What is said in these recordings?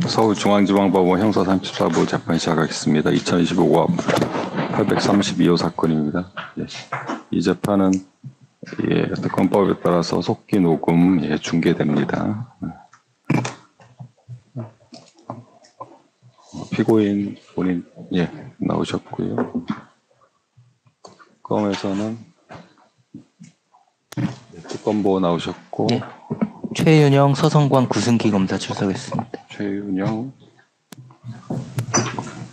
서울중앙지방법원 형사 34부 재판 시작하겠습니다. 2025과 832호 사건입니다. 이 재판은 특검법에 따라서 속기 녹음 중계됩니다. 피고인 본인 나오셨고요. 특검에서는 특검보 나오셨고. 최윤영, 서성광, 구승기 검사 출석했습니다. 최윤영,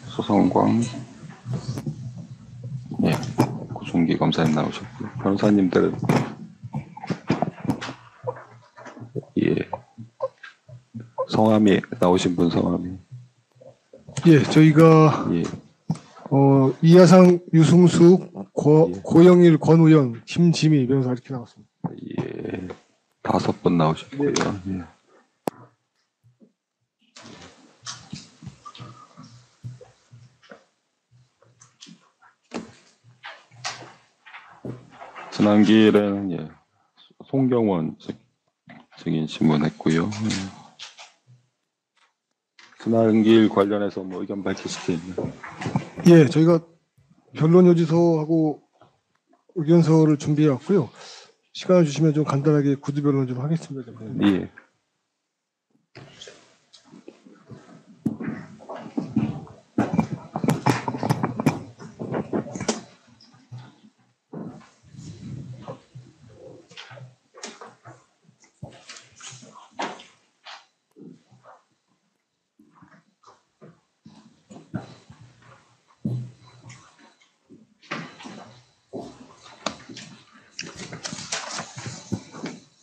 서성광, 구승기 검사님 나오셨고요. 변호사님들은 성함이 나오신 분 성함이 저희가 이하상, 유승숙, 고영일, 권우영, 김지미 변호사 이렇게 나왔습니다. 5분 나오셨고요. 지난기일에는 송경원 증인 신문했고요. 지난기일 관련해서 의견 밝히실 게 있나요? 저희가 변론 요지서하고 의견서를 준비해 왔고요. 시간을 주시면 좀 간단하게 구두 변론 좀 하겠습니다.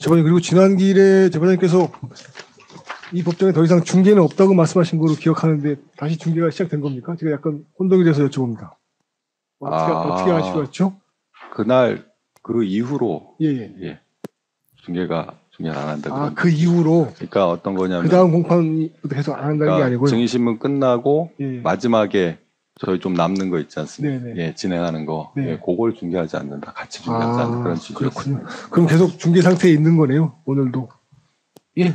재판장님, 그리고 지난 기일에 재판장님께서 이 법정에 더 이상 중계는 없다고 말씀하신 거로 기억하는데 다시 중계가 시작된 겁니까? 제가 약간 혼동이 돼서 여쭤봅니다. 어떻게 아시고 왔죠? 그날 그 이후로 중계가 안 한다고. 그 이후로. 그러니까 어떤 거냐면 그 다음 공판이 계속 안 한다는 게 아니고요. 증인신문 끝나고 마지막에 저희 좀 남는 거 있지 않습니까? 진행하는 거. 그걸 중계하지 않는다. 같이 중계하지 않는 그런 취지였습니다. 그렇군요. 그럼 계속 중계 상태에 있는 거네요, 오늘도.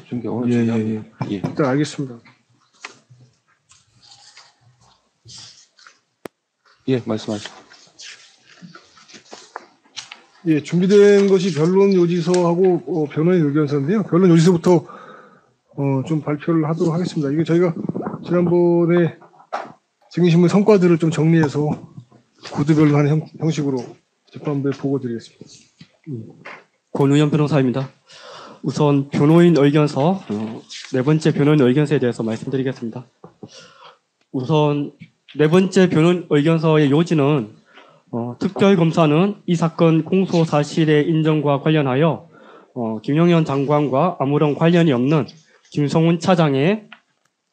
중계 오늘 중계합니다. 일단 알겠습니다. 말씀하시죠. 준비된 것이 변론 요지서하고 변호인 의견서인데요. 변론 요지서부터 좀 발표를 하도록 하겠습니다. 이게 저희가 지난번에 증인신문 성과들을 좀 정리해서 구두별로 하는 형식으로 재판부에 보고 드리겠습니다. 권우현 변호사입니다. 우선 변호인 의견서, 네 번째 변호인 의견서에 대해서 말씀드리겠습니다. 우선 네 번째 변호인 의견서의 요지는 특별검사는 이 사건 공소 사실의 인정과 관련하여 김용현 장관과 아무런 관련이 없는 김성훈 차장의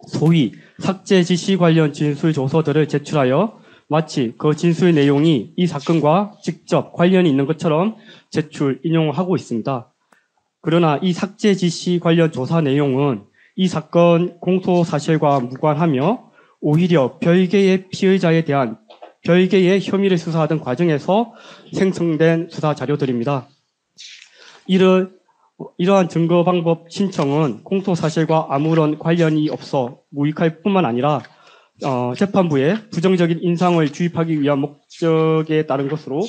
소위 삭제 지시 관련 진술 조서들을 제출하여 마치 그 진술 내용이 이 사건과 직접 관련이 있는 것처럼 제출, 인용하고 있습니다. 그러나 이 삭제 지시 관련 조사 내용은 이 사건 공소 사실과 무관하며 오히려 별개의 피의자에 대한 별개의 혐의를 수사하던 과정에서 생성된 수사 자료들입니다. 이러한 증거 방법 신청은 공소 사실과 아무런 관련이 없어 무익할 뿐만 아니라 재판부에 부정적인 인상을 주입하기 위한 목적에 따른 것으로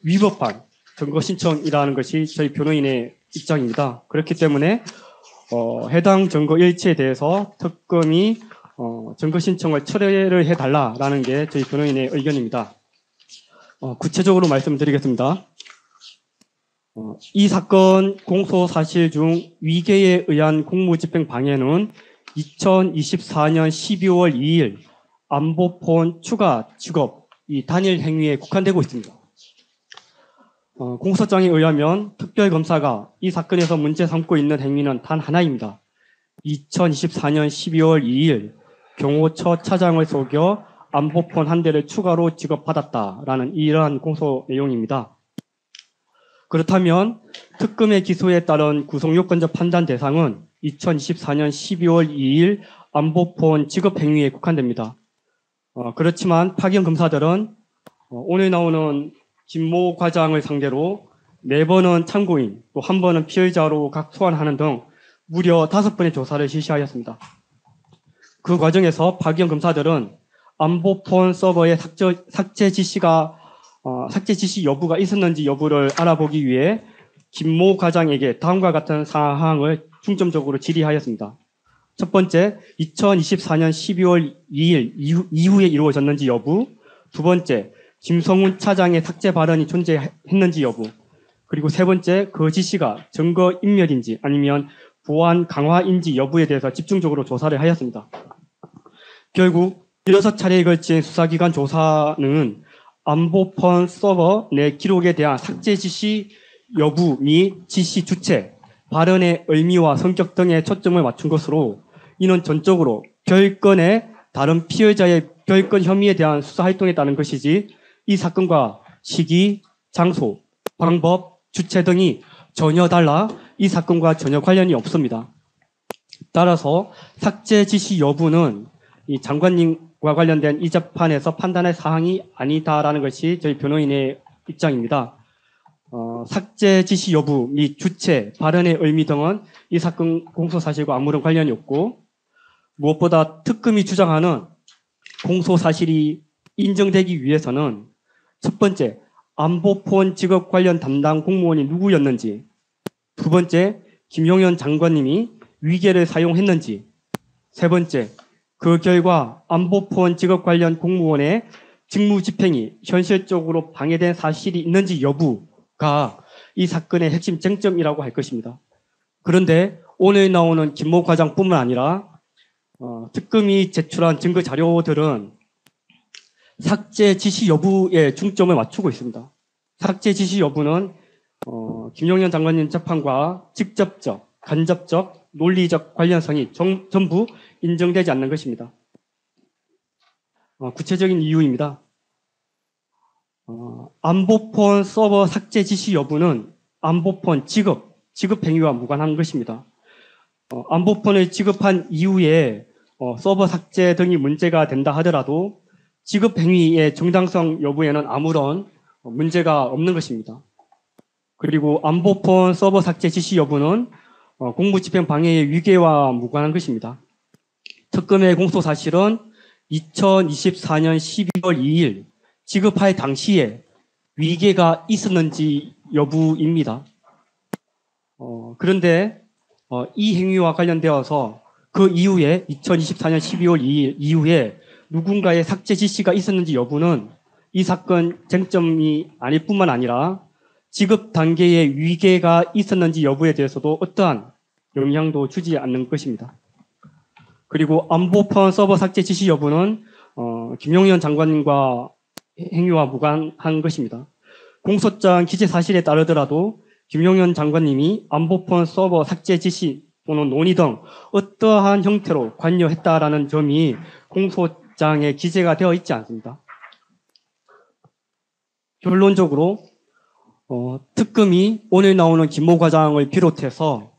위법한 증거 신청이라는 것이 저희 변호인의 입장입니다. 그렇기 때문에 해당 증거 일치에 대해서 특검이 증거 신청을 철회를 해달라라는 게 저희 변호인의 의견입니다. 구체적으로 말씀드리겠습니다. 이 사건 공소 사실 중 위계에 의한 공무집행 방해는 2024년 12월 2일 안보폰 추가 직업 이 단일 행위에 국한되고 있습니다. 공소장에 의하면 특별검사가 이 사건에서 문제 삼고 있는 행위는 단 하나입니다. 2024년 12월 2일 경호처 차장을 속여 안보폰 한 대를 추가로 지급받았다라는 이러한 공소 내용입니다. 그렇다면 특검의 기소에 따른 구속요건적 판단 대상은 2024년 12월 2일 안보폰 지급 행위에 국한됩니다. 그렇지만 파견 검사들은 오늘 나오는 김모 과장을 상대로 4번은 참고인, 또 1번은 피의자로 각 소환하는 등 무려 5번의 조사를 실시하였습니다. 그 과정에서 박영 검사들은 안보폰 서버의 삭제 지시 여부가 있었는지 여부를 알아보기 위해 김모 과장에게 다음과 같은 사항을 중점적으로 질의하였습니다. 첫 번째, 2024년 12월 2일 이후에 이루어졌는지 여부. 두 번째, 김성훈 차장의 삭제 발언이 존재했는지 여부. 그리고 세 번째, 그 지시가 증거인멸인지 아니면 보안 강화인지 여부에 대해서 집중적으로 조사를 하였습니다. 결국 6차례에 걸친 수사기관 조사는 안보폰 서버 내 기록에 대한 삭제 지시 여부 및 지시 주체, 발언의 의미와 성격 등에 초점을 맞춘 것으로 이는 전적으로 별건의 다른 피해자의 별건 혐의에 대한 수사 활동에 따른 것이지 이 사건과 시기, 장소, 방법, 주체 등이 전혀 달라 이 사건과 전혀 관련이 없습니다. 따라서 삭제 지시 여부는 이 장관님과 관련된 이 재판에서 판단할 사항이 아니다라는 것이 저희 변호인의 입장입니다. 삭제 지시 여부 및 주체, 발언의 의미 등은 이 사건 공소 사실과 아무런 관련이 없고 무엇보다 특검이 주장하는 공소 사실이 인정되기 위해서는 첫 번째, 안보폰 직업 관련 담당 공무원이 누구였는지, 두 번째, 김용현 장관님이 위계를 사용했는지, 세 번째, 그 결과 안보폰 직업 관련 공무원의 직무 집행이 현실적으로 방해된 사실이 있는지 여부가 이 사건의 핵심 쟁점이라고 할 것입니다. 그런데 오늘 나오는 김모 과장뿐만 아니라 특검이 제출한 증거 자료들은 삭제 지시 여부에 중점을 맞추고 있습니다. 삭제 지시 여부는 김용현 장관님 재판과 직접적, 간접적, 논리적 관련성이 전부 인정되지 않는 것입니다. 구체적인 이유입니다. 안보폰 서버 삭제 지시 여부는 안보폰 지급 행위와 무관한 것입니다. 안보폰을 지급한 이후에 서버 삭제 등이 문제가 된다 하더라도 지급 행위의 정당성 여부에는 아무런 문제가 없는 것입니다. 그리고 안보폰 서버 삭제 지시 여부는 공무집행 방해의 위계와 무관한 것입니다. 특검의 공소 사실은 2024년 12월 2일 지급할 당시에 위계가 있었는지 여부입니다. 그런데 이 행위와 관련되어서 그 이후에 2024년 12월 2일 이후에 누군가의 삭제 지시가 있었는지 여부는 이 사건 쟁점이 아닐 뿐만 아니라 지급 단계에 위계가 있었는지 여부에 대해서도 어떠한 영향도 주지 않는 것입니다. 그리고 안보폰 서버 삭제 지시 여부는 김용현 장관님과 행위와 무관한 것입니다. 공소장 기재 사실에 따르더라도 김용현 장관님이 안보폰 서버 삭제 지시 또는 논의 등 어떠한 형태로 관여했다라는 점이 공소장에 기재가 되어 있지 않습니다. 결론적으로 특검이 오늘 나오는 김모 과장을 비롯해서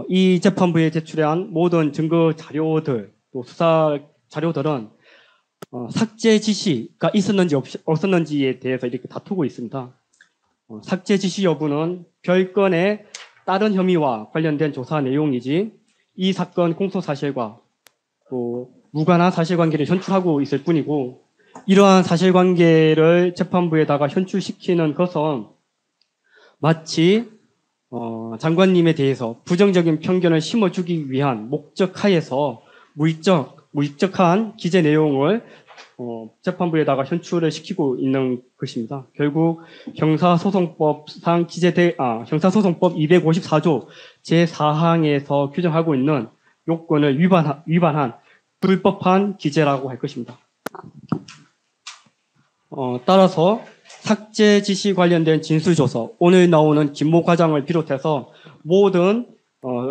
이 재판부에 제출한 모든 증거 자료들 또 수사 자료들은 삭제 지시가 있었는지 없었는지에 대해서 이렇게 다투고 있습니다. 삭제 지시 여부는 별건의 다른 혐의와 관련된 조사 내용이지 이 사건 공소 사실과 또 무관한 사실관계를 현출하고 있을 뿐이고 이러한 사실관계를 재판부에다가 현출시키는 것은 마치 장관님에 대해서 부정적인 편견을 심어주기 위한 목적 하에서 무의적한 기재 내용을 재판부에다가 현출을 시키고 있는 것입니다. 결국 형사소송법 254조 제4항에서 규정하고 있는 요건을 위반한 불법한 기재라고 할 것입니다. 따라서 삭제 지시 관련된 진술조서, 오늘 나오는 김모 과장을 비롯해서 모든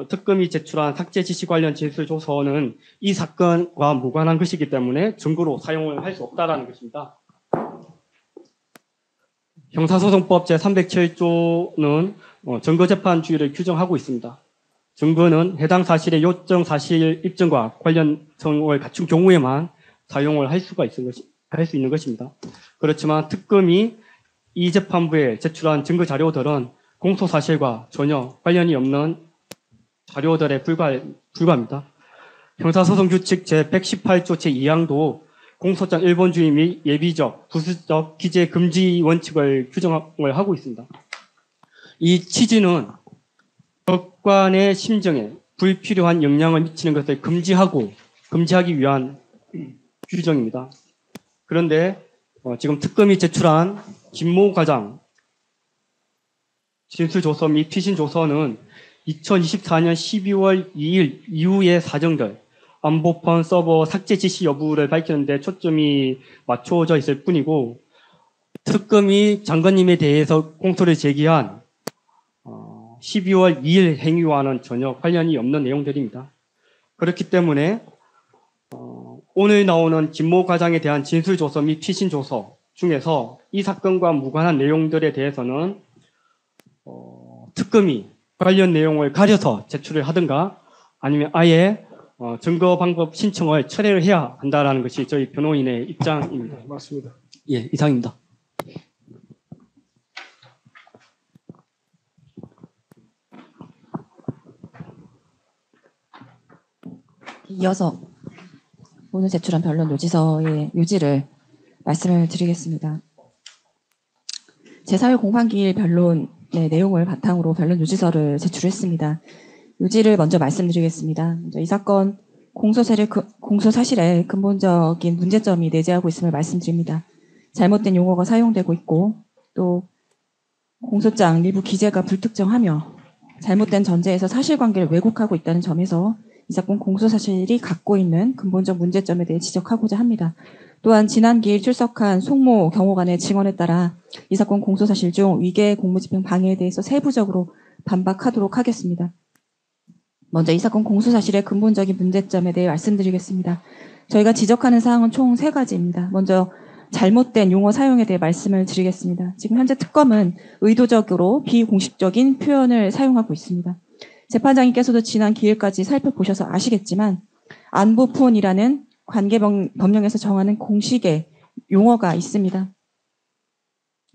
특검이 제출한 삭제 지시 관련 진술조서는 이 사건과 무관한 것이기 때문에 증거로 사용을 할 수 없다는 것입니다. 형사소송법 제307조는 증거재판주의를 규정하고 있습니다. 증거는 해당 사실의 요점 사실 입증과 관련성을 갖춘 경우에만 사용을 할 수 있는 것입니다. 그렇지만 특검이 이 재판부에 제출한 증거 자료들은 공소 사실과 전혀 관련이 없는 자료들에 불과합니다. 형사소송 규칙 제118조 제2항도 공소장 1번 주의 및 예비적, 부수적 기재 금지 원칙을 규정을 하고 있습니다. 이 취지는 법관의 심정에 불필요한 영향을 미치는 것을 금지하기 위한 규정입니다. 그런데 지금 특검이 제출한 김모 과장 진술조서 및 피신조서는 2024년 12월 2일 이후의 사정들, 안보폰 서버 삭제 지시 여부를 밝히는데 초점이 맞춰져 있을 뿐이고, 특검이 장관님에 대해서 공소를 제기한 12월 2일 행위와는 전혀 관련이 없는 내용들입니다. 그렇기 때문에 오늘 나오는 김모 과장에 대한 진술조서 및 피신조서 중에서 이 사건과 무관한 내용들에 대해서는 특검이 관련 내용을 가려서 제출을 하든가 아니면 아예 증거 방법 신청을 철회를 해야 한다라는 것이 저희 변호인의 입장입니다. 맞습니다. 예, 이상입니다. 이어서 오늘 제출한 변론 요지서의 요지를 말씀을 드리겠습니다. 제4회 공판기일 변론의 내용을 바탕으로 변론 요지서를 제출했습니다. 요지를 먼저 말씀드리겠습니다. 먼저 이 사건 공소 사실에 근본적인 문제점이 내재하고 있음을 말씀드립니다. 잘못된 용어가 사용되고 있고 또 공소장 일부 기재가 불특정하며 잘못된 전제에서 사실관계를 왜곡하고 있다는 점에서 이 사건 공소사실이 갖고 있는 근본적 문제점에 대해 지적하고자 합니다. 또한 지난 기일 출석한 송모 경호관의 증언에 따라 이 사건 공소사실 중 위계 공무집행 방해에 대해서 세부적으로 반박하도록 하겠습니다. 먼저 이 사건 공소사실의 근본적인 문제점에 대해 말씀드리겠습니다. 저희가 지적하는 사항은 총 3가지입니다. 먼저 잘못된 용어 사용에 대해 말씀을 드리겠습니다. 지금 현재 특검은 의도적으로 비공식적인 표현을 사용하고 있습니다. 재판장님께서도 지난 기일까지 살펴보셔서 아시겠지만 안보폰이라는 관계법령에서 정하는 공식의 용어가 있습니다.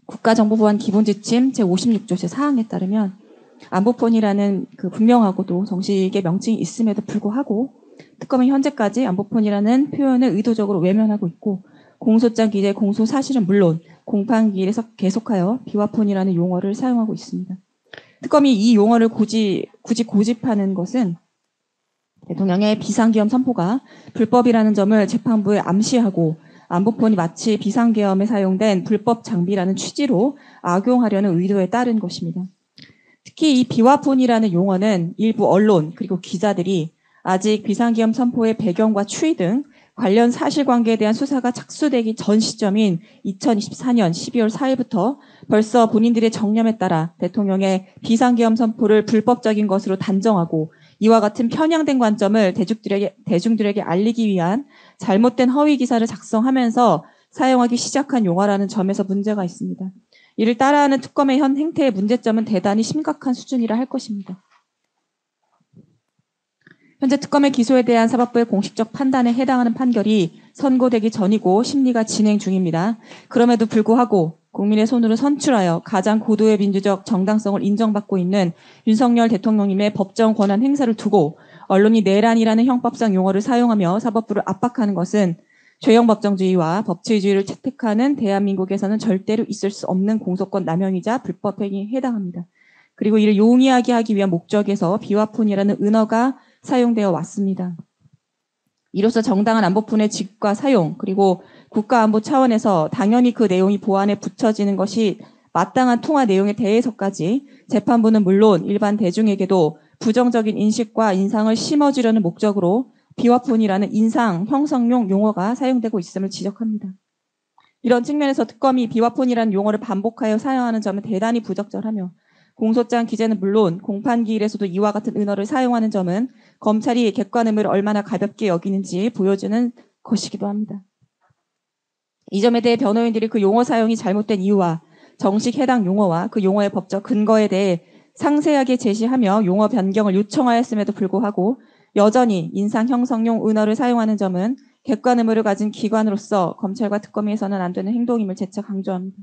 국가정보보안 기본지침 제56조 제4항에 따르면 안보폰이라는 그 분명하고도 정식의 명칭이 있음에도 불구하고 특검은 현재까지 안보폰이라는 표현을 의도적으로 외면하고 있고 공소장 기재 공소 사실은 물론 공판기일에서 계속하여 비화폰이라는 용어를 사용하고 있습니다. 특검이 이 용어를 굳이 고집하는 것은 대통령의 비상계엄 선포가 불법이라는 점을 재판부에 암시하고 안보폰이 마치 비상계엄에 사용된 불법 장비라는 취지로 악용하려는 의도에 따른 것입니다. 특히 이 비화폰이라는 용어는 일부 언론 그리고 기자들이 아직 비상계엄 선포의 배경과 추이 등 관련 사실관계에 대한 수사가 착수되기 전 시점인 2024년 12월 4일부터 벌써 본인들의 정념에 따라 대통령의 비상계엄 선포를 불법적인 것으로 단정하고 이와 같은 편향된 관점을 대중들에게 알리기 위한 잘못된 허위 기사를 작성하면서 사용하기 시작한 용어라는 점에서 문제가 있습니다. 이를 따라하는 특검의 현 행태의 문제점은 대단히 심각한 수준이라 할 것입니다. 현재 특검의 기소에 대한 사법부의 공식적 판단에 해당하는 판결이 선고되기 전이고 심리가 진행 중입니다. 그럼에도 불구하고 국민의 손으로 선출하여 가장 고도의 민주적 정당성을 인정받고 있는 윤석열 대통령님의 법정 권한 행사를 두고 언론이 내란이라는 형법상 용어를 사용하며 사법부를 압박하는 것은 죄형 법정주의와 법치주의를 채택하는 대한민국에서는 절대로 있을 수 없는 공소권 남용이자 불법 행위에 해당합니다. 그리고 이를 용이하게 하기 위한 목적에서 비화폰이라는 은어가 사용되어 왔습니다. 이로써 정당한 안보폰의 직과 사용 그리고 국가안보 차원에서 당연히 그 내용이 보안에 붙여지는 것이 마땅한 통화 내용에 대해서까지 재판부는 물론 일반 대중에게도 부정적인 인식과 인상을 심어주려는 목적으로 비화폰이라는 인상 형성용 용어가 사용되고 있음을 지적합니다. 이런 측면에서 특검이 비화폰이라는 용어를 반복하여 사용하는 점은 대단히 부적절하며 공소장 기재는 물론 공판기일에서도 이와 같은 은어를 사용하는 점은 검찰이 객관 의무를 얼마나 가볍게 여기는지 보여주는 것이기도 합니다. 이 점에 대해 변호인들이 그 용어 사용이 잘못된 이유와 정식 해당 용어와 그 용어의 법적 근거에 대해 상세하게 제시하며 용어 변경을 요청하였음에도 불구하고 여전히 인상 형성용 은어를 사용하는 점은 객관 의무를 가진 기관으로서 검찰과 특검이 해서는 안 되는 행동임을 재차 강조합니다.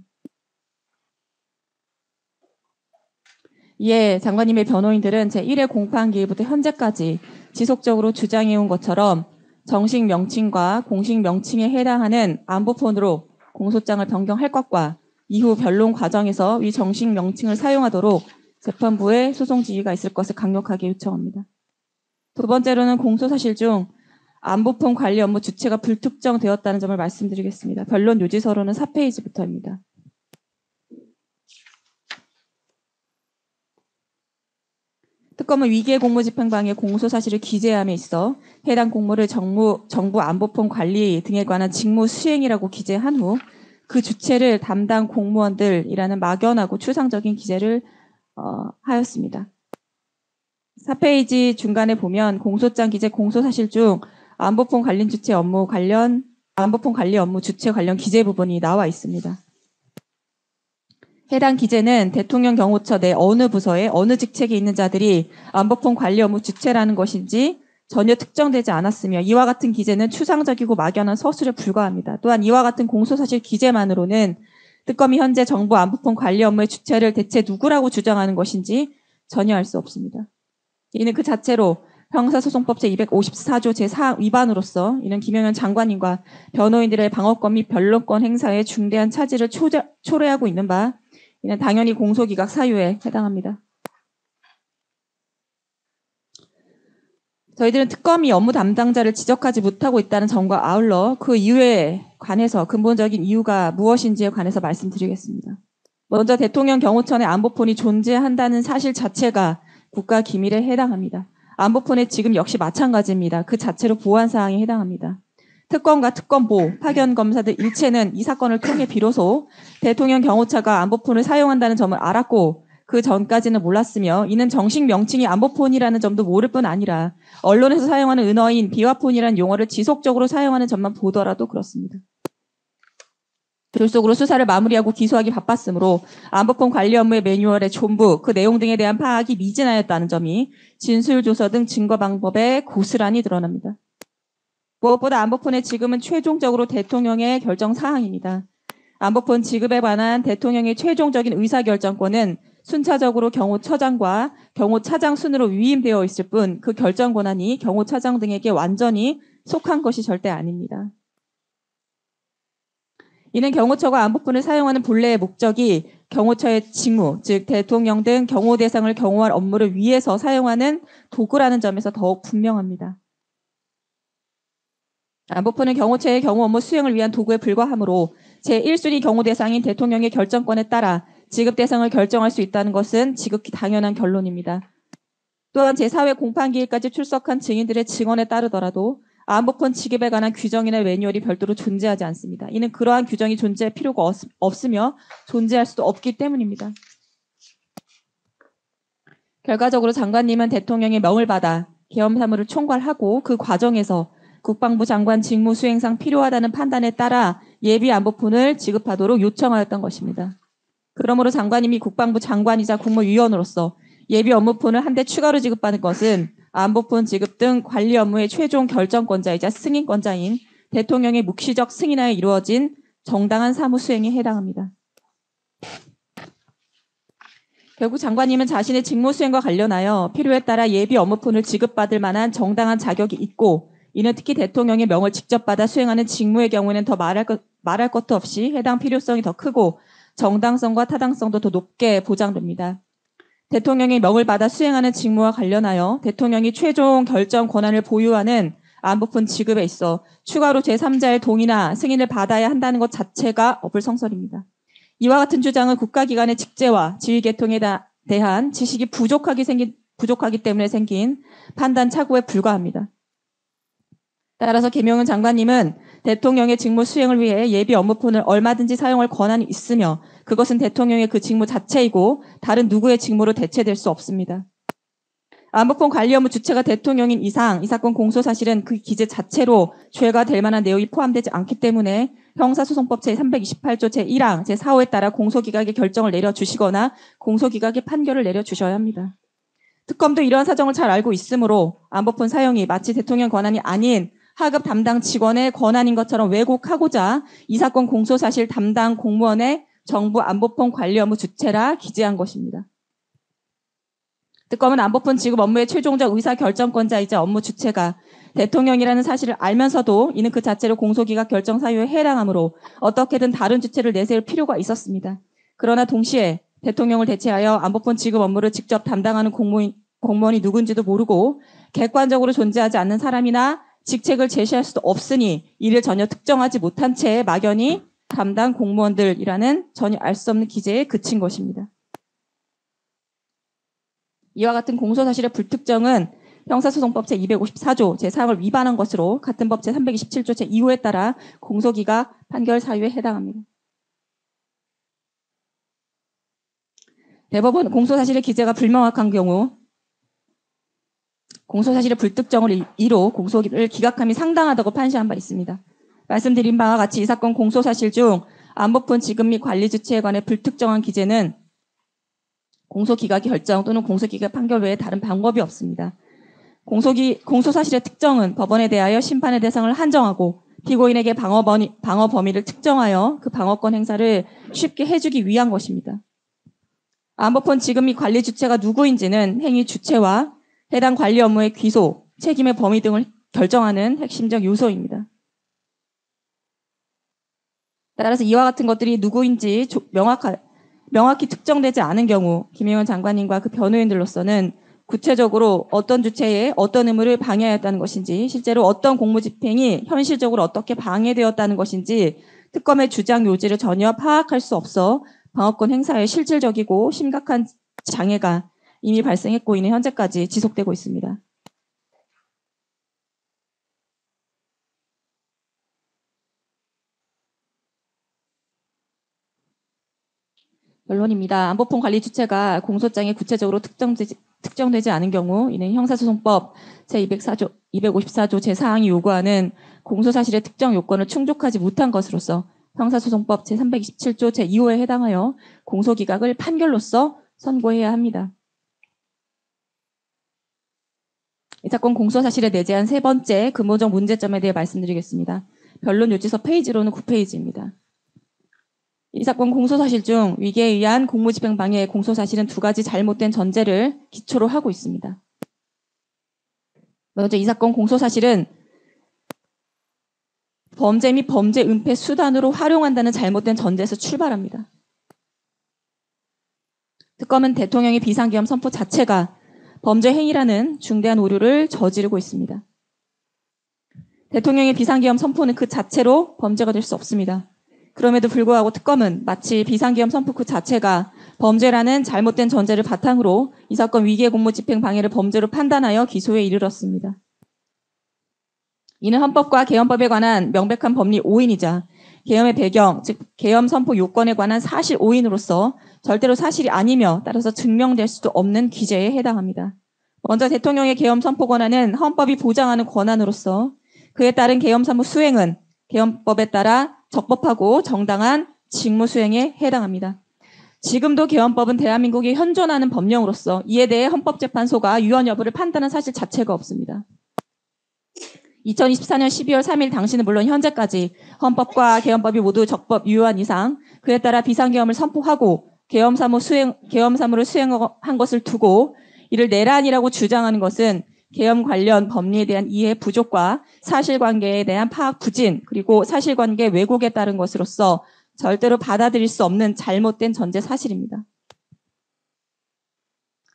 이에 장관님의 변호인들은 제1회 공판기일부터 현재까지 지속적으로 주장해온 것처럼 정식 명칭과 공식 명칭에 해당하는 안보폰으로 공소장을 변경할 것과 이후 변론 과정에서 위 정식 명칭을 사용하도록 재판부에 소송 지휘가 있을 것을 강력하게 요청합니다. 두 번째로는 공소사실 중 안보폰 관리 업무 주체가 불특정되었다는 점을 말씀드리겠습니다. 변론 요지서로는 4페이지부터입니다. 특검은 위계 공무집행방해 공소사실을 기재함에 있어 해당 공모를 정부 안보폰 관리 등에 관한 직무 수행이라고 기재한 후 그 주체를 담당 공무원들이라는 막연하고 추상적인 기재를 하였습니다. 4페이지 중간에 보면 공소장 기재 공소사실 중 안보폰 관련 주체 업무 관련 안보폰 관리 업무 주체 관련 기재 부분이 나와 있습니다. 해당 기재는 대통령 경호처 내 어느 부서에 어느 직책에 있는 자들이 안보폰 관리 업무 주체라는 것인지 전혀 특정되지 않았으며 이와 같은 기재는 추상적이고 막연한 서술에 불과합니다. 또한 이와 같은 공소사실 기재만으로는 특검이 현재 정부 안보폰 관리 업무의 주체를 대체 누구라고 주장하는 것인지 전혀 알 수 없습니다. 이는 그 자체로 형사소송법 제254조 제4항 위반으로서 이는 김영현 장관님과 변호인들의 방어권 및 변론권 행사에 중대한 차질을 초래하고 있는 바 이는 당연히 공소기각 사유에 해당합니다. 저희들은 특검이 업무 담당자를 지적하지 못하고 있다는 점과 아울러 그 이유에 관해서 근본적인 이유가 무엇인지에 관해서 말씀드리겠습니다. 먼저 대통령 경호처 내 안보폰이 존재한다는 사실 자체가 국가 기밀에 해당합니다. 안보폰의 지금 역시 마찬가지입니다. 그 자체로 보안 사항에 해당합니다. 특검과 특검보, 파견 검사들 일체는 이 사건을 통해 비로소 대통령 경호처가 안보폰을 사용한다는 점을 알았고 그 전까지는 몰랐으며 이는 정식 명칭이 안보폰이라는 점도 모를 뿐 아니라 언론에서 사용하는 은어인 비화폰이라는 용어를 지속적으로 사용하는 점만 보더라도 그렇습니다. 졸속으로 수사를 마무리하고 기소하기 바빴으므로 안보폰 관리 업무의 매뉴얼의 존부, 그 내용 등에 대한 파악이 미진하였다는 점이 진술조서 등 증거 방법에 고스란히 드러납니다. 무엇보다 안보폰의 지급은 최종적으로 대통령의 결정 사항입니다. 안보폰 지급에 관한 대통령의 최종적인 의사결정권은 순차적으로 경호처장과 경호차장 순으로 위임되어 있을 뿐 그 결정 권한이 경호차장 등에게 완전히 속한 것이 절대 아닙니다. 이는 경호처가 안보폰을 사용하는 본래의 목적이 경호처의 직무, 즉 대통령 등 경호 대상을 경호할 업무를 위해서 사용하는 도구라는 점에서 더욱 분명합니다. 안보폰은 경호처의 경호 업무 수행을 위한 도구에 불과하므로 제1순위 경호 대상인 대통령의 결정권에 따라 지급 대상을 결정할 수 있다는 것은 지극히 당연한 결론입니다. 또한 제4회 공판기일까지 출석한 증인들의 증언에 따르더라도 안보폰 지급에 관한 규정이나 매뉴얼이 별도로 존재하지 않습니다. 이는 그러한 규정이 존재할 필요가 없으며 존재할 수도 없기 때문입니다. 결과적으로 장관님은 대통령의 명을 받아 계엄사무를 총괄하고 그 과정에서 국방부 장관 직무 수행상 필요하다는 판단에 따라 예비 안보폰을 지급하도록 요청하였던 것입니다. 그러므로 장관님이 국방부 장관이자 국무위원으로서 예비 업무폰을 한 대 추가로 지급받는 것은 안보폰 지급 등 관리 업무의 최종 결정권자이자 승인권자인 대통령의 묵시적 승인하에 이루어진 정당한 사무 수행에 해당합니다. 결국 장관님은 자신의 직무 수행과 관련하여 필요에 따라 예비 업무폰을 지급받을 만한 정당한 자격이 있고 이는 특히 대통령의 명을 직접 받아 수행하는 직무의 경우에는 더 말할 것도 없이 해당 필요성이 더 크고 정당성과 타당성도 더 높게 보장됩니다. 대통령의 명을 받아 수행하는 직무와 관련하여 대통령이 최종 결정 권한을 보유하는 안보폰 지급에 있어 추가로 제3자의 동의나 승인을 받아야 한다는 것 자체가 어불성설입니다. 이와 같은 주장은 국가기관의 직제와 지휘계통에 대한 지식이 부족하기 때문에 생긴 판단 착오에 불과합니다. 따라서 김용은 장관님은 대통령의 직무 수행을 위해 예비 업무폰을 얼마든지 사용할 권한이 있으며 그것은 대통령의 그 직무 자체이고 다른 누구의 직무로 대체될 수 없습니다. 안보폰 관리 업무 주체가 대통령인 이상 이 사건 공소사실은 그 기재 자체로 죄가 될 만한 내용이 포함되지 않기 때문에 형사소송법 제328조 제1항 제4호에 따라 공소기각의 결정을 내려주시거나 공소기각의 판결을 내려주셔야 합니다. 특검도 이러한 사정을 잘 알고 있으므로 안보폰 사용이 마치 대통령 권한이 아닌 하급 담당 직원의 권한인 것처럼 왜곡하고자 이 사건 공소사실 담당 공무원의 정부 안보폰 관리 업무 주체라 기재한 것입니다. 특검은 안보폰 지급 업무의 최종적 의사결정권자이자 업무 주체가 대통령이라는 사실을 알면서도 이는 그 자체로 공소기각 결정 사유에 해당하므로 어떻게든 다른 주체를 내세울 필요가 있었습니다. 그러나 동시에 대통령을 대체하여 안보폰 지급 업무를 직접 담당하는 공무원이 누군지도 모르고 객관적으로 존재하지 않는 사람이나 직책을 제시할 수도 없으니 이를 전혀 특정하지 못한 채 막연히 담당 공무원들이라는 전혀 알 수 없는 기재에 그친 것입니다. 이와 같은 공소사실의 불특정은 형사소송법 제254조 제4항을 위반한 것으로 같은 법 제327조 제2호에 따라 공소기각 판결 사유에 해당합니다. 대법원 공소사실의 기재가 불명확한 경우 공소사실의 불특정을 이로 공소를 기각함이 상당하다고 판시한 바 있습니다. 말씀드린 바와 같이 이 사건 공소사실 중 안보폰 지급 및 관리 주체에 관해 불특정한 기재는 공소기각 결정 또는 공소기각 판결 외에 다른 방법이 없습니다. 공소사실의 특정은 법원에 대하여 심판의 대상을 한정하고 피고인에게 방어 범위를 특정하여 그 방어권 행사를 쉽게 해주기 위한 것입니다. 안보폰 지급 및 관리 주체가 누구인지는 행위 주체와 해당 관리 업무의 귀소, 책임의 범위 등을 결정하는 핵심적 요소입니다. 따라서 이와 같은 것들이 누구인지 명확히 특정되지 않은 경우 김혜원 장관님과 그 변호인들로서는 구체적으로 어떤 주체에 어떤 의무를 방해하였다는 것인지 실제로 어떤 공무집행이 현실적으로 어떻게 방해되었다는 것인지 특검의 주장 요지를 전혀 파악할 수 없어 방어권 행사에 실질적이고 심각한 장애가 이미 발생했고 이는 현재까지 지속되고 있습니다. 결론입니다. 안보폰 관리 주체가 공소장에 구체적으로 특정되지 않은 경우 이는 형사소송법 제254조 제4항이 요구하는 공소사실의 특정 요건을 충족하지 못한 것으로서 형사소송법 제327조 제2호에 해당하여 공소기각을 판결로서 선고해야 합니다. 이 사건 공소사실에 내재한 세 번째 근본적 문제점에 대해 말씀드리겠습니다. 변론 요지서 페이지로는 9페이지입니다. 이 사건 공소사실 중 위계에 의한 공무집행 방해의 공소사실은 두 가지 잘못된 전제를 기초로 하고 있습니다. 먼저 이 사건 공소사실은 범죄 및 범죄 은폐 수단으로 활용한다는 잘못된 전제에서 출발합니다. 특검은 대통령의 비상계엄 선포 자체가 범죄 행위라는 중대한 오류를 저지르고 있습니다. 대통령의 비상계엄 선포는 그 자체로 범죄가 될 수 없습니다. 그럼에도 불구하고 특검은 마치 비상계엄 선포 그 자체가 범죄라는 잘못된 전제를 바탕으로 이 사건 위계 공무 집행 방해를 범죄로 판단하여 기소에 이르렀습니다. 이는 헌법과 계엄법에 관한 명백한 법리 오인이자 계엄의 배경, 즉 계엄 선포 요건에 관한 사실 오인으로서 절대로 사실이 아니며 따라서 증명될 수도 없는 기재에 해당합니다. 먼저 대통령의 계엄 선포 권한은 헌법이 보장하는 권한으로서 그에 따른 계엄 사무 수행은 계엄법에 따라 적법하고 정당한 직무 수행에 해당합니다. 지금도 계엄법은 대한민국이 현존하는 법령으로서 이에 대해 헌법재판소가 유언 여부를 판단한 사실 자체가 없습니다. 2024년 12월 3일 당시는 물론 현재까지 헌법과 계엄법이 모두 적법 유효한 이상 그에 따라 비상계엄을 선포하고 계엄 사무를 수행한 것을 두고 이를 내란이라고 주장하는 것은 계엄 관련 법리에 대한 이해 부족과 사실관계에 대한 파악 부진 그리고 사실관계 왜곡에 따른 것으로서 절대로 받아들일 수 없는 잘못된 전제 사실입니다.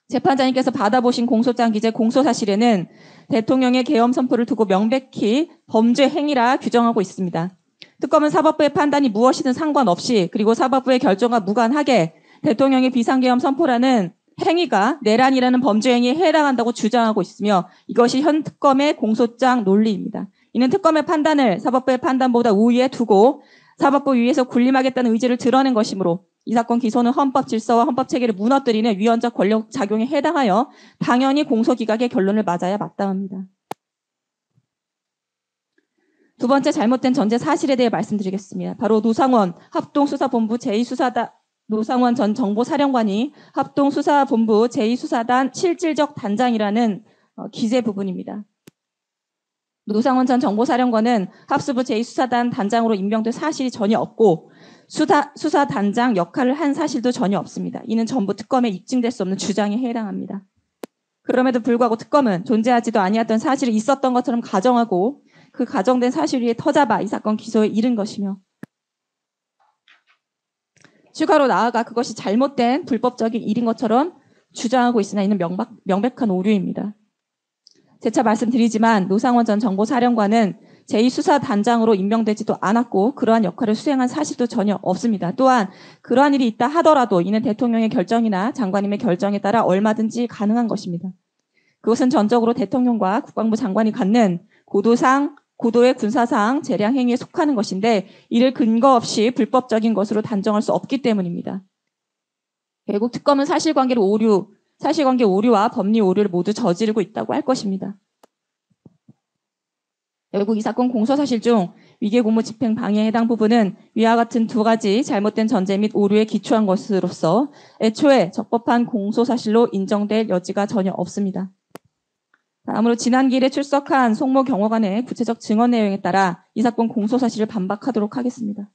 재판장님께서 받아보신 공소장 기재 공소사실에는 대통령의 계엄 선포를 두고 명백히 범죄 행위라 규정하고 있습니다. 특검은 사법부의 판단이 무엇이든 상관없이 그리고 사법부의 결정과 무관하게 대통령의 비상계엄 선포라는 행위가 내란이라는 범죄 행위에 해당한다고 주장하고 있으며 이것이 현 특검의 공소장 논리입니다. 이는 특검의 판단을 사법부의 판단보다 우위에 두고 사법부 위에서 군림하겠다는 의지를 드러낸 것이므로 이 사건 기소는 헌법 질서와 헌법 체계를 무너뜨리는 위헌적 권력 작용에 해당하여 당연히 공소기각의 결론을 맞아야 마땅합니다. 두 번째 잘못된 전제 사실에 대해 말씀드리겠습니다. 바로 노상원 합동수사본부 제2수사단 노상원 전 정보사령관이 합동수사본부 제2수사단 실질적 단장이라는 기재 부분입니다. 노상원 전 정보사령관은 합수부 제2수사단 단장으로 임명될 사실이 전혀 없고 수사단장 역할을 한 사실도 전혀 없습니다. 이는 전부 특검에 입증될 수 없는 주장에 해당합니다. 그럼에도 불구하고 특검은 존재하지도 아니었던 사실이 있었던 것처럼 가정하고 그 가정된 사실 위에 터잡아 이 사건 기소에 이른 것이며 추가로 나아가 그것이 잘못된 불법적인 일인 것처럼 주장하고 있으나 이는 명백한 오류입니다. 재차 말씀드리지만 노상원 전 정보사령관은 제2수사단장으로 임명되지도 않았고 그러한 역할을 수행한 사실도 전혀 없습니다. 또한 그러한 일이 있다 하더라도 이는 대통령의 결정이나 장관님의 결정에 따라 얼마든지 가능한 것입니다. 그것은 전적으로 대통령과 국방부 장관이 갖는 고도의 군사상 재량 행위에 속하는 것인데 이를 근거 없이 불법적인 것으로 단정할 수 없기 때문입니다. 결국 특검은 사실관계 오류와 법리 오류를 모두 저지르고 있다고 할 것입니다. 결국 이 사건 공소사실 중 위계공무 집행 방해에 해당 부분은 위와 같은 두 가지 잘못된 전제 및 오류에 기초한 것으로서 애초에 적법한 공소사실로 인정될 여지가 전혀 없습니다. 다음으로 지난 기일에 출석한 송모 경호관의 구체적 증언 내용에 따라 이 사건 공소사실을 반박하도록 하겠습니다.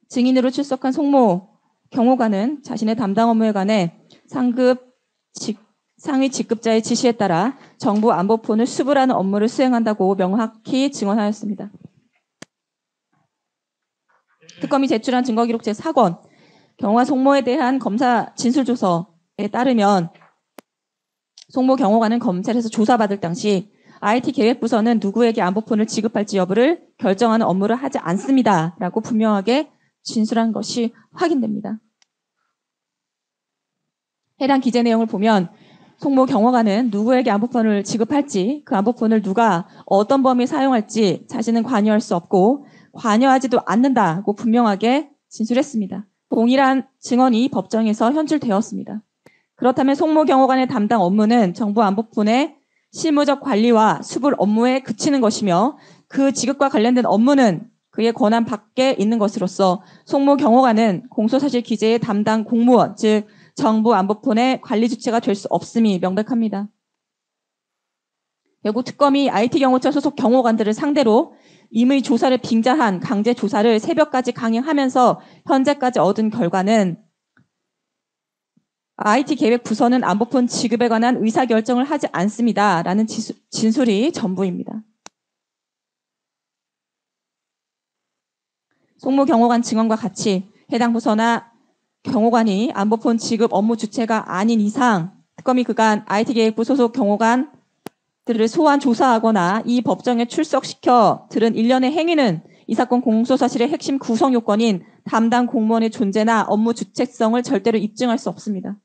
증인으로 출석한 송모 경호관은 자신의 담당 업무에 관해 상위 직급자의 지시에 따라 정부 안보폰을 수불하는 업무를 수행한다고 명확히 증언하였습니다. 특검이 제출한 증거기록 제4권 경호관 송모에 대한 검사 진술조서에 따르면 송모 경호관은 검찰에서 조사받을 당시 IT계획부서는 누구에게 안보폰을 지급할지 여부를 결정하는 업무를 하지 않습니다. 라고 분명하게 진술한 것이 확인됩니다. 해당 기재 내용을 보면 송모 경호관은 누구에게 안보폰을 지급할지 그 안보폰을 누가 어떤 범위에 사용할지 자신은 관여할 수 없고 관여하지도 않는다고 분명하게 진술했습니다. 동일한 증언이 법정에서 현출되었습니다. 그렇다면 송모 경호관의 담당 업무는 정부 안보폰의 실무적 관리와 수불 업무에 그치는 것이며 그 지급과 관련된 업무는 그의 권한 밖에 있는 것으로서 송모 경호관은 공소사실 기재의 담당 공무원, 즉 정부 안보폰의 관리 주체가 될 수 없음이 명백합니다. 결국 특검이 IT경호처 소속 경호관들을 상대로 임의 조사를 빙자한 강제 조사를 새벽까지 강행하면서 현재까지 얻은 결과는 IT계획부서는 안보폰 지급에 관한 의사결정을 하지 않습니다. 라는 진술이 전부입니다. 송모 경호관 증언과 같이 해당 부서나 경호관이 안보폰 지급 업무 주체가 아닌 이상 특검이 그간 IT계획부 소속 경호관들을 소환 조사하거나 이 법정에 출석시켜 들은 일련의 행위는 이 사건 공소사실의 핵심 구성 요건인 담당 공무원의 존재나 업무 주체성을 절대로 입증할 수 없습니다.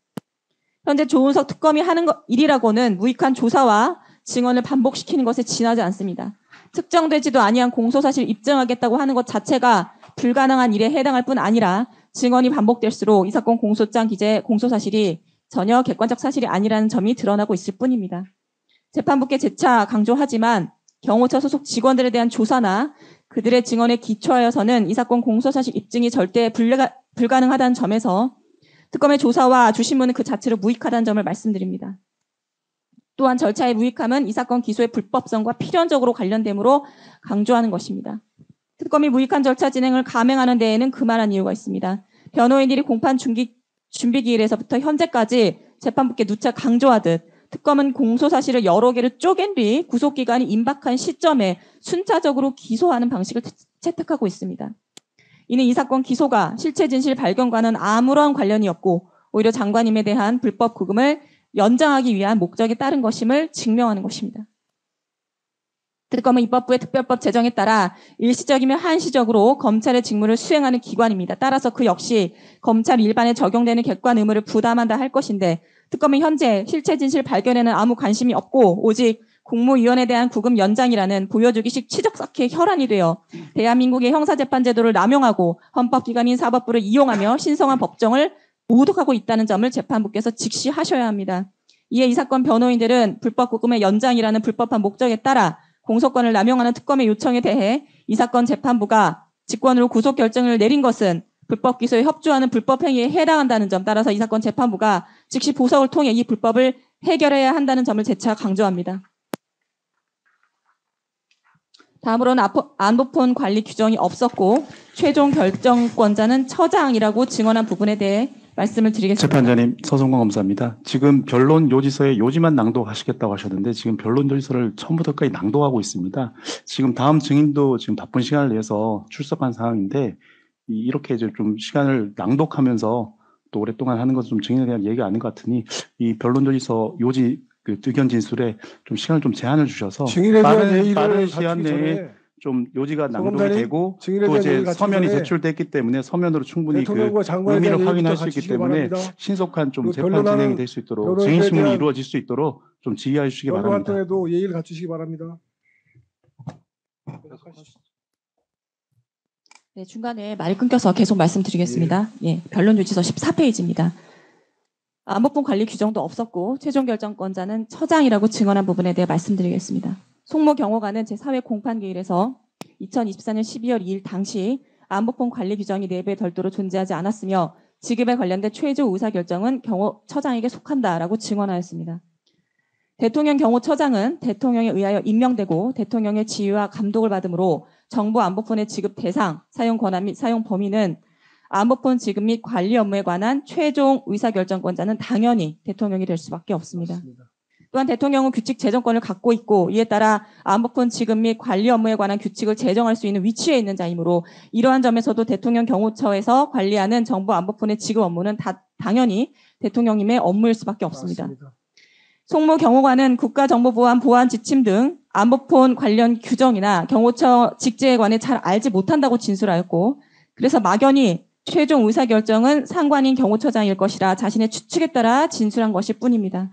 현재 조은석 특검이 하는 일이라고는 무익한 조사와 증언을 반복시키는 것에 지나지 않습니다. 특정되지도 아니한 공소사실 입증하겠다고 하는 것 자체가 불가능한 일에 해당할 뿐 아니라 증언이 반복될수록 이 사건 공소장 기재 공소사실이 전혀 객관적 사실이 아니라는 점이 드러나고 있을 뿐입니다. 재판부께 재차 강조하지만 경호처 소속 직원들에 대한 조사나 그들의 증언에 기초하여서는 이 사건 공소사실 입증이 절대 불가능하다는 점에서 특검의 조사와 주신문은 그 자체로 무익하다는 점을 말씀드립니다. 또한 절차의 무익함은 이 사건 기소의 불법성과 필연적으로 관련되므로 강조하는 것입니다. 특검이 무익한 절차 진행을 감행하는 데에는 그만한 이유가 있습니다. 변호인들이 공판 준비 기일에서부터 현재까지 재판부께 누차 강조하듯 특검은 공소사실을 여러 개를 쪼갠 뒤 구속기간이 임박한 시점에 순차적으로 기소하는 방식을 채택하고 있습니다. 이는 이 사건 기소가 실체 진실 발견과는 아무런 관련이 없고 오히려 장관님에 대한 불법 구금을 연장하기 위한 목적에 따른 것임을 증명하는 것입니다. 특검은 입법부의 특별법 제정에 따라 일시적이며 한시적으로 검찰의 직무를 수행하는 기관입니다. 따라서 그 역시 검찰 일반에 적용되는 객관 의무를 부담한다 할 것인데 특검은 현재 실체 진실 발견에는 아무 관심이 없고 오직 국무위원에 대한 구금 연장이라는 보여주기식 치적 쌓기에 혈안이 되어 대한민국의 형사재판제도를 남용하고 헌법기관인 사법부를 이용하며 신성한 법정을 모독하고 있다는 점을 재판부께서 직시하셔야 합니다. 이에 이 사건 변호인들은 불법 구금의 연장이라는 불법한 목적에 따라 공소권을 남용하는 특검의 요청에 대해 이 사건 재판부가 직권으로 구속 결정을 내린 것은 불법 기소에 협조하는 불법 행위에 해당한다는 점, 따라서 이 사건 재판부가 즉시 보석을 통해 이 불법을 해결해야 한다는 점을 재차 강조합니다. 다음으로는 안보폰 관리 규정이 없었고 최종 결정권자는 처장이라고 증언한 부분에 대해 말씀을 드리겠습니다. 재판장님, 서성광 검사입니다. 지금 변론 요지서에 요지만 낭독하시겠다고 하셨는데 지금 변론 요지서를 처음부터 끝까지 낭독하고 있습니다. 지금 다음 증인도 지금 바쁜 시간을 내서 출석한 상황인데 이렇게 이제 좀 시간을 낭독하면서 또 오랫동안 하는 것은 좀 증인에 대한 예의가 아닌 것 같으니 이 변론 요지서 요지 그 의견 진술에 좀 시간을 좀 제한을 주셔서 증인에 대한 예의를 빠른 시간 갖추기 내에 전에 좀 요지가 낭독이 서검단이 되고 증인에 또 대한 이제 예의를 갖추기 서면이 전에 제출됐기 때문에 서면으로 충분히 그 대통령과 장관에 대한 의미를 확인할 예의부터 수 있기 갖추시기 때문에 바랍니다. 신속한 좀 그 재판 변론하는 진행이 될 수 있도록 변호인에 증인 신문이 대한 이루어질 수 있도록 좀 지휘해 주시기 변론 바랍니다. 활동에도 예의를 갖추시기 바랍니다. 네, 중간에 말이 끊겨서 계속 말씀드리겠습니다. 예, 변론 요지서 14페이지입니다. 안보품 관리 규정도 없었고 최종 결정권자는 처장이라고 증언한 부분에 대해 말씀드리겠습니다. 송모 경호관은 제4회 공판기일에서 2024년 12월 2일 당시 안보품 관리 규정이 내부에 별도로 존재하지 않았으며 지급에 관련된 최종 의사결정은 경호처장에게 속한다라고 증언하였습니다. 대통령 경호처장은 대통령에 의하여 임명되고 대통령의 지휘와 감독을 받으므로 정부 안보폰의 지급 대상, 사용 권한 및 사용 범위는 안보폰 지급 및 관리 업무에 관한 최종 의사결정권자는 당연히 대통령이 될 수밖에 없습니다. 맞습니다. 또한 대통령은 규칙 제정권을 갖고 있고 이에 따라 안보폰 지급 및 관리 업무에 관한 규칙을 제정할 수 있는 위치에 있는 자이므로 이러한 점에서도 대통령 경호처에서 관리하는 정부 안보폰의 지급 업무는 당연히 대통령님의 업무일 수밖에 없습니다. 맞습니다. 송모 경호관은 국가정보보안 보안 지침 등 안보폰 관련 규정이나 경호처 직제에 관해 잘 알지 못한다고 진술하였고 그래서 막연히 최종 의사결정은 상관인 경호처장일 것이라 자신의 추측에 따라 진술한 것일 뿐입니다.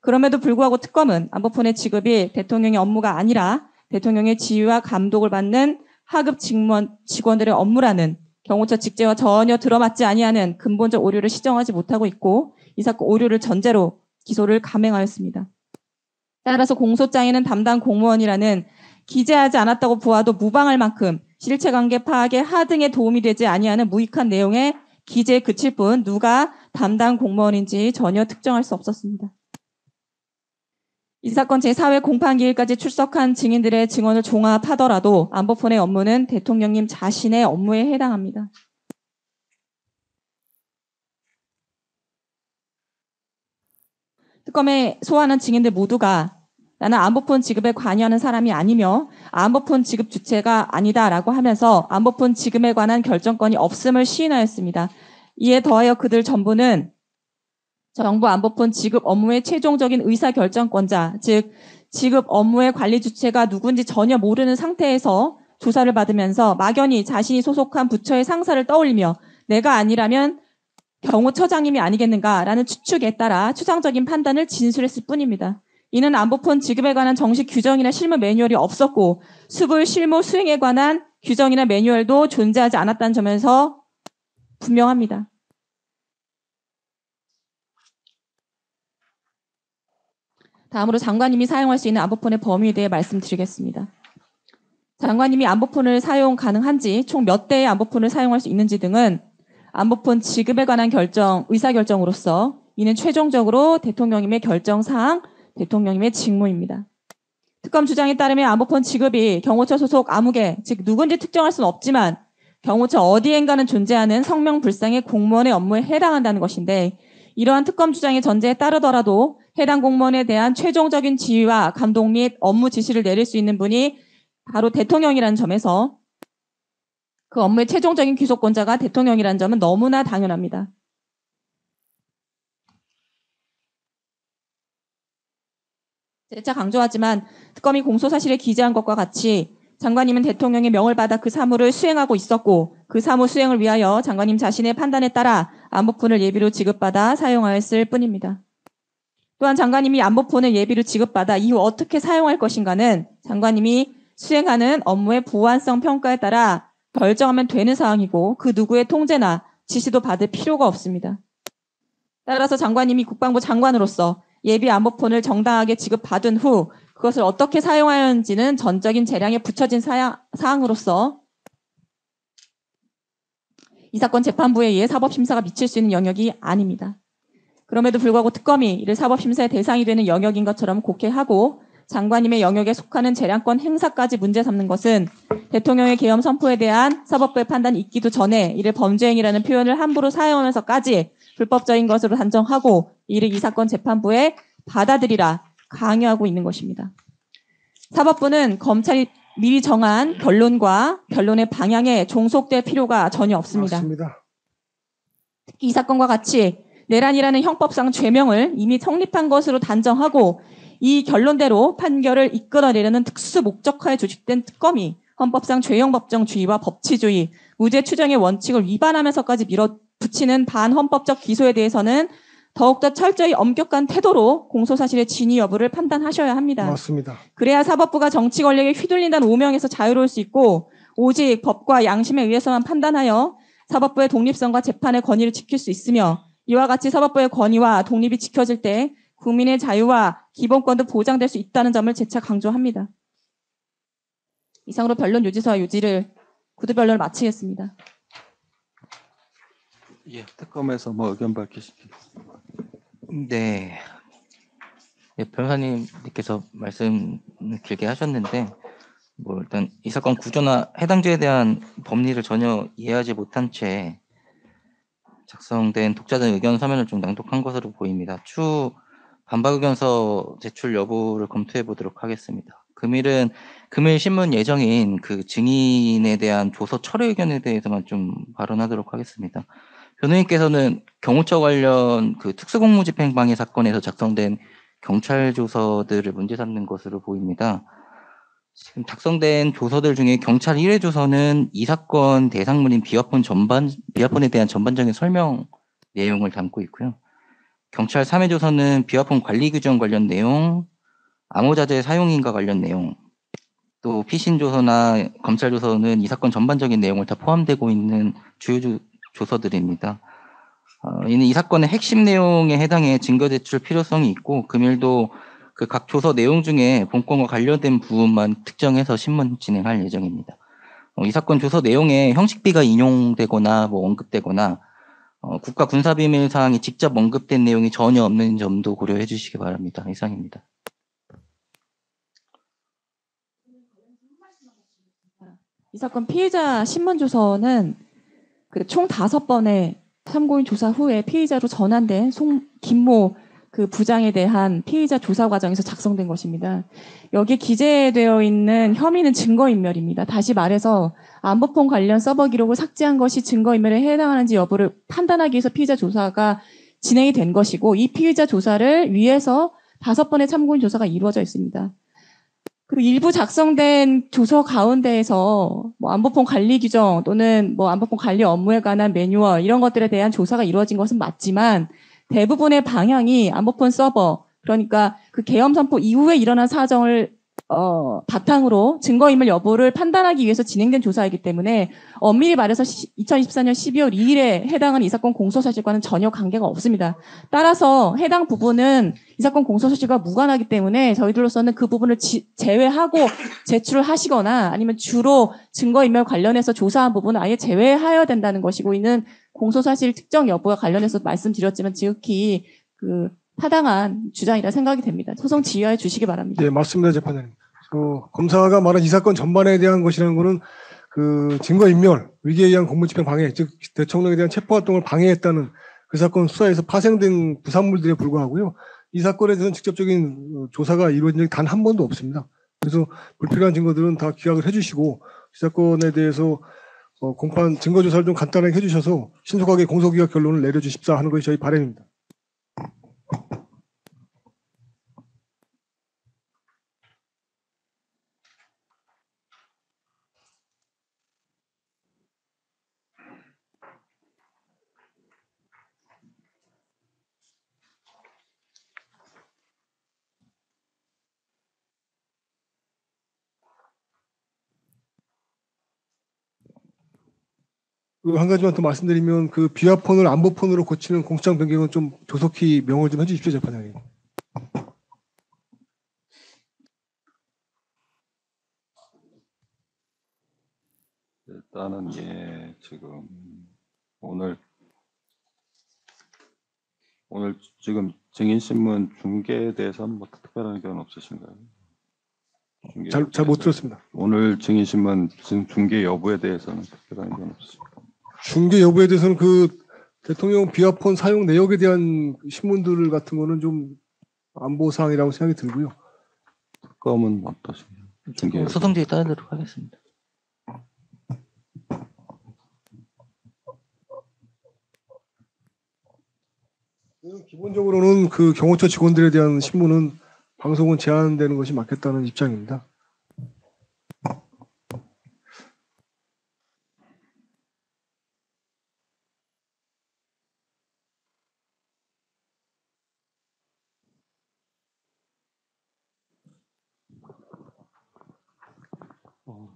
그럼에도 불구하고 특검은 안보폰의 지급이 대통령의 업무가 아니라 대통령의 지휘와 감독을 받는 하급 직원들의 업무라는 경호처 직제와 전혀 들어맞지 아니하는 근본적 오류를 시정하지 못하고 있고 이 사건 오류를 전제로 기소를 감행하였습니다. 따라서 공소장에는 담당 공무원이라는 기재하지 않았다고 보아도 무방할 만큼 실체관계 파악에 하등에 도움이 되지 아니하는 무익한 내용의 기재에 그칠 뿐 누가 담당 공무원인지 전혀 특정할 수 없었습니다. 이 사건 제4회 공판기일까지 출석한 증인들의 증언을 종합하더라도 안보폰의 업무는 대통령님 자신의 업무에 해당합니다. 특검에 소환한 증인들 모두가 나는 안보폰 지급에 관여하는 사람이 아니며 안보폰 지급 주체가 아니다라고 하면서 안보폰 지급에 관한 결정권이 없음을 시인하였습니다. 이에 더하여 그들 전부는 정부 안보폰 지급 업무의 최종적인 의사결정권자, 즉 지급 업무의 관리 주체가 누군지 전혀 모르는 상태에서 조사를 받으면서 막연히 자신이 소속한 부처의 상사를 떠올리며 내가 아니라면 경호처장님이 아니겠는가라는 추측에 따라 추상적인 판단을 진술했을 뿐입니다. 이는 안보폰 지급에 관한 정식 규정이나 실무 매뉴얼이 없었고 수불 실무 수행에 관한 규정이나 매뉴얼도 존재하지 않았다는 점에서 분명합니다. 다음으로 장관님이 사용할 수 있는 안보폰의 범위에 대해 말씀드리겠습니다. 장관님이 안보폰을 사용 가능한지 총 몇 대의 안보폰을 사용할 수 있는지 등은 안보폰 지급에 관한 의사결정으로서 이는 최종적으로 대통령님의 결정사항, 대통령님의 직무입니다. 특검 주장에 따르면 안보폰 지급이 경호처 소속 아무개, 즉 누군지 특정할 수는 없지만 경호처 어디엔가는 존재하는 성명불상의 공무원의 업무에 해당한다는 것인데 이러한 특검 주장의 전제에 따르더라도 해당 공무원에 대한 최종적인 지휘와 감독 및 업무 지시를 내릴 수 있는 분이 바로 대통령이라는 점에서 그 업무의 최종적인 귀속권자가 대통령이라는 점은 너무나 당연합니다. 재차 강조하지만 특검이 공소사실에 기재한 것과 같이 장관님은 대통령의 명을 받아 그 사무를 수행하고 있었고 그 사무 수행을 위하여 장관님 자신의 판단에 따라 안보폰을 예비로 지급받아 사용하였을 뿐입니다. 또한 장관님이 안보폰을 예비로 지급받아 이후 어떻게 사용할 것인가는 장관님이 수행하는 업무의 보안성 평가에 따라 결정하면 되는 사항이고 그 누구의 통제나 지시도 받을 필요가 없습니다. 따라서 장관님이 국방부 장관으로서 예비 안보폰을 정당하게 지급받은 후 그것을 어떻게 사용하였는지는 전적인 재량에 붙여진 사항으로서 이 사건 재판부에 의해 사법심사가 미칠 수 있는 영역이 아닙니다. 그럼에도 불구하고 특검이 이를 사법심사의 대상이 되는 영역인 것처럼 곡해하고 장관님의 영역에 속하는 재량권 행사까지 문제 삼는 것은 대통령의 계엄 선포에 대한 사법부의 판단이 있기도 전에 이를 범죄행위라는 표현을 함부로 사용하면서까지 불법적인 것으로 단정하고 이를 이 사건 재판부에 받아들이라 강요하고 있는 것입니다. 사법부는 검찰이 미리 정한 결론과 결론의 방향에 종속될 필요가 전혀 없습니다. 맞습니다. 특히 이 사건과 같이 내란이라는 형법상 죄명을 이미 성립한 것으로 단정하고 이 결론대로 판결을 이끌어내려는 특수 목적화에 조직된 특검이 헌법상 죄형 법정주의와 법치주의, 무죄 추정의 원칙을 위반하면서까지 밀어붙이는 반헌법적 기소에 대해서는 더욱더 철저히 엄격한 태도로 공소사실의 진위 여부를 판단하셔야 합니다. 맞습니다. 그래야 사법부가 정치 권력에 휘둘린다는 오명에서 자유로울 수 있고 오직 법과 양심에 의해서만 판단하여 사법부의 독립성과 재판의 권위를 지킬 수 있으며 이와 같이 사법부의 권위와 독립이 지켜질 때 국민의 자유와 기본권도 보장될 수 있다는 점을 재차 강조합니다. 이상으로 변론 요지서와 요지를 구두변론을 마치겠습니다. 예, 특검에서 뭐 의견 밝히시죠. 네. 예, 변호사님께서 말씀 길게 하셨는데, 뭐 일단 이 사건 구조나 해당 죄에 대한 법리를 전혀 이해하지 못한 채 작성된 독자적 의견 서면을 좀 낭독한 것으로 보입니다. 추후 반박 의견서 제출 여부를 검토해 보도록 하겠습니다. 금일 신문 예정인 그 증인에 대한 조서 철회 의견에 대해서만 좀 발언하도록 하겠습니다. 변호인께서는 경호처 관련 그 특수공무집행방해 사건에서 작성된 경찰 조서들을 문제 삼는 것으로 보입니다. 지금 작성된 조서들 중에 경찰 1회 조서는 이 사건 대상물인 비화폰에 대한 전반적인 설명 내용을 담고 있고요. 경찰 3회 조서는 비화폰 관리 규정 관련 내용, 암호자재 사용인과 관련 내용, 또 피신 조서나 검찰 조서는 이 사건 전반적인 내용을 다 포함되고 있는 주요 조서들입니다. 이는 이 사건의 핵심 내용에 해당해 증거 제출 필요성이 있고 금일도 그 각 조서 내용 중에 본건과 관련된 부분만 특정해서 신문 진행할 예정입니다. 이 사건 조서 내용에 형식비가 인용되거나 뭐 언급되거나 국가 군사비밀 사항이 직접 언급된 내용이 전혀 없는 점도 고려해 주시기 바랍니다. 이상입니다. 이 사건 피해자 신문 조서는 총 5번의 참고인 조사 후에 피의자로 전환된 김모 그 부장에 대한 피의자 조사 과정에서 작성된 것입니다. 여기에 기재되어 있는 혐의는 증거인멸입니다. 다시 말해서 안보폰 관련 서버 기록을 삭제한 것이 증거인멸에 해당하는지 여부를 판단하기 위해서 피의자 조사가 진행이 된 것이고 이 피의자 조사를 위해서 5번의 참고인 조사가 이루어져 있습니다. 그리고 일부 작성된 조서 가운데에서 뭐 안보폰 관리 규정 또는 뭐 안보폰 관리 업무에 관한 매뉴얼 이런 것들에 대한 조사가 이루어진 것은 맞지만 대부분의 방향이 안보폰 서버 그러니까 그 계엄 선포 이후에 일어난 사정을 바탕으로 증거인멸 여부를 판단하기 위해서 진행된 조사이기 때문에 엄밀히 말해서 2024년 12월 2일에 해당하는 이 사건 공소사실과는 전혀 관계가 없습니다. 따라서 해당 부분은 이 사건 공소사실과 무관하기 때문에 저희들로서는 그 부분을 제외하고 제출을 하시거나 아니면 주로 증거인멸 관련해서 조사한 부분은 아예 제외하여야 된다는 것이고 이는 공소사실 특정 여부와 관련해서 말씀드렸지만 지극히 타당한 주장이라 생각이 됩니다. 소송 지휘하여 주시기 바랍니다. 네, 맞습니다, 재판장님. 검사가 말한 이 사건 전반에 대한 것이라는 것은 그 증거인멸, 위기에 의한 공무집행 방해, 즉 대통령에 대한 체포활동을 방해했다는 그 사건 수사에서 파생된 부산물들에 불과하고요. 이 사건에 대해서는 직접적인 조사가 이루어진 적이 단 한 번도 없습니다. 그래서 불필요한 증거들은 다 기각을 해주시고 이 사건에 대해서 공판 증거조사를 좀 간단하게 해주셔서 신속하게 공소기각 결론을 내려주십사 하는 것이 저희 바람입니다. 한 가지만 더 말씀드리면 그 비화폰을 안보폰으로 고치는 공소장 변경은 좀 조속히 명을 좀 해주십시오, 재판장님. 일단은 지금 오늘 지금 증인신문 중계에 대해서는 뭐 특별한 의견 없으신가요? 잘 못 들었습니다. 오늘 증인신문 중계 여부에 대해서는 특별한 의견 없으십니까? 중계 여부에 대해서는 대통령 비화폰 사용 내역에 대한 신문들 같은 거는 좀 안보사항이라고 생각이 들고요. 특검은 어떠십니까? 소송지에 따르도록 하겠습니다. 기본적으로는 그 경호처 직원들에 대한 신문은 방송은 제한되는 것이 맞겠다는 입장입니다.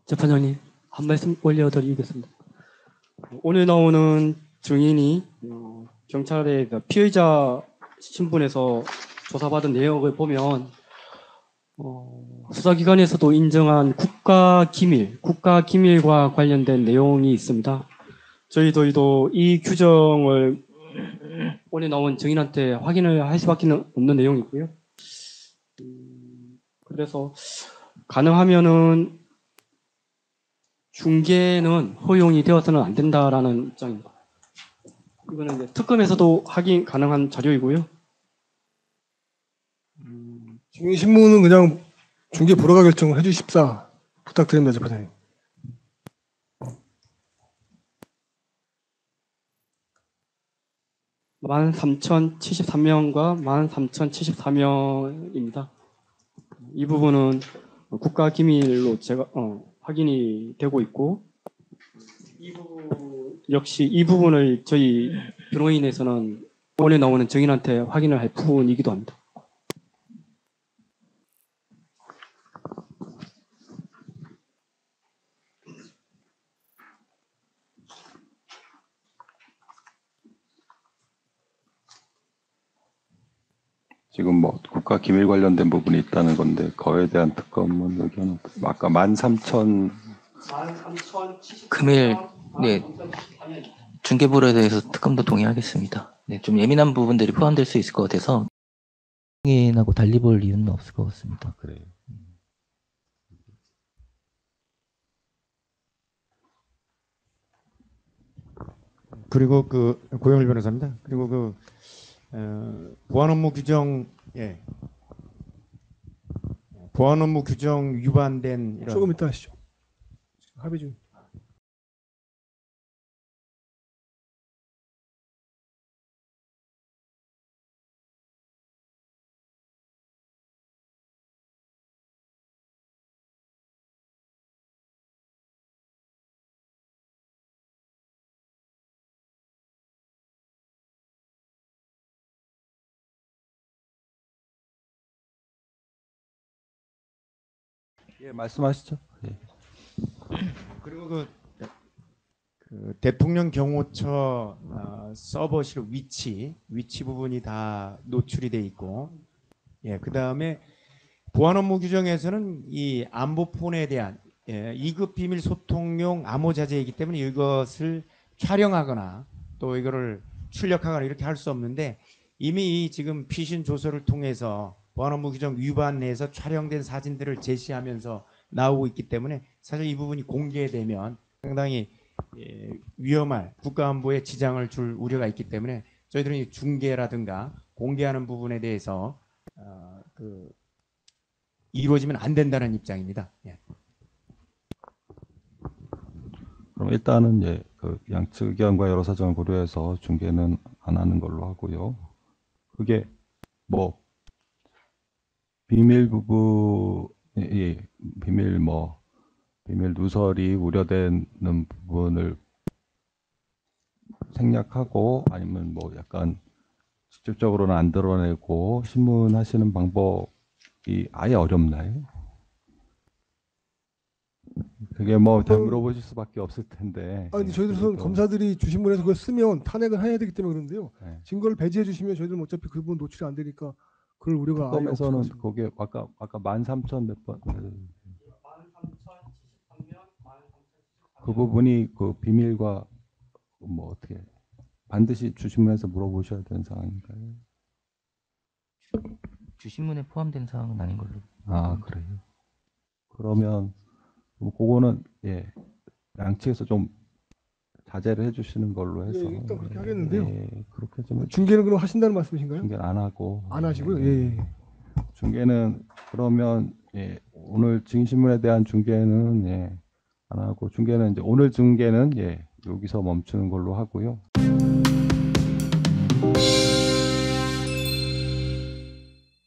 재판장님, 한 말씀 올려드리겠습니다. 오늘 나오는 증인이 경찰의 피의자 신분에서 조사받은 내역을 보면 수사기관에서도 인정한 국가기밀과 관련된 내용이 있습니다. 저희도 이 규정을 오늘 나온 증인한테 확인을 할 수밖에 없는 내용이고요. 그래서 가능하면은 중계는 허용이 되어서는 안 된다라는 입장입니다. 이거는 이제 특검에서도 확인 가능한 자료이고요. 증인 신문은 그냥 중계 불허가 결정을 해주십사 부탁드립니다, 재판장님. 만 3,073명과 13,074명입니다. 이 부분은 국가기밀로 제가 확인이 되고 있고, 역시 이 부분을 저희 변호인에서는 오늘 나오는 증인한테 확인을 할 부분이기도 합니다. 지금 뭐 국가 기밀 관련된 부분이 있다는 건데 그거에 대한 특검은 의견은 아까 13,000 금일 네 중개부로에 대해서 특검도 동의하겠습니다. 네, 좀 예민한 부분들이 포함될 수 있을 것 같아서 하고 달리 볼 이유는 없을 것 같습니다. 그래요. 그리고 고영일 변호사입니다. 그리고 보안 업무 규정 보안 업무 규정 위반된 이런 조금 이따 하시죠. 합의 중. 예, 말씀하시죠. 예. 그리고 대통령 경호처 서버실 위치 부분이 다 노출이 돼 있고, 그 다음에 보안 업무 규정에서는 이 안보폰에 대한 2급 비밀 소통용 암호 자재이기 때문에 이것을 촬영하거나 또 이거를 출력하거나 이렇게 할 수 없는데, 이미 이 지금 피신 조서를 통해서 보안 업무 규정 위반 내에서 촬영된 사진들을 제시하면서 나오고 있기 때문에 사실 이 부분이 공개되면 상당히 위험할 국가안보에 지장을 줄 우려가 있기 때문에 저희들은 이 중계라든가 공개하는 부분에 대해서 이루어지면 안 된다는 입장입니다. 예. 그럼 일단은 양측 의견과 여러 사정을 고려해서 중계는 안 하는 걸로 하고요. 그게 뭐 비밀 비밀 누설이 우려되는 부분을 생략하고 아니면 뭐 약간 직접적으로는 안 드러내고 신문하시는 방법이 아예 어렵나요? 그게 뭐 물어보실 수밖에 없을 텐데. 아니 저희들은 검사들이 주신문에서 그걸 쓰면 탄핵을 해야 되기 때문에 그런데요. 네. 증거를 배제해 주시면 저희들은 어차피 그 부분 노출이 안 되니까 그럴 우려가 아예 없을 것 특검에서는 같습니다. 거기에 아까 13,000 몇 번. 그 부분이 그 비밀과 뭐 어떻게 반드시 주신문에서 물어보셔야 되는 상황인가요? 주신문에 포함된 사항은 아닌 걸로. 아 그래요. 그러면 그거는 양측에서 좀 자제를 해주시는 걸로 해서 예, 일단 그렇게 하겠는데요. 그렇게 좀 중계는 그럼 하신다는 말씀이신가요? 중계는 안 하고 안 하시고요. 예. 중계는 그러면 오늘 증인신문에 대한 중계는 안 하고 중계는 이제 오늘 중계는 여기서 멈추는 걸로 하고요.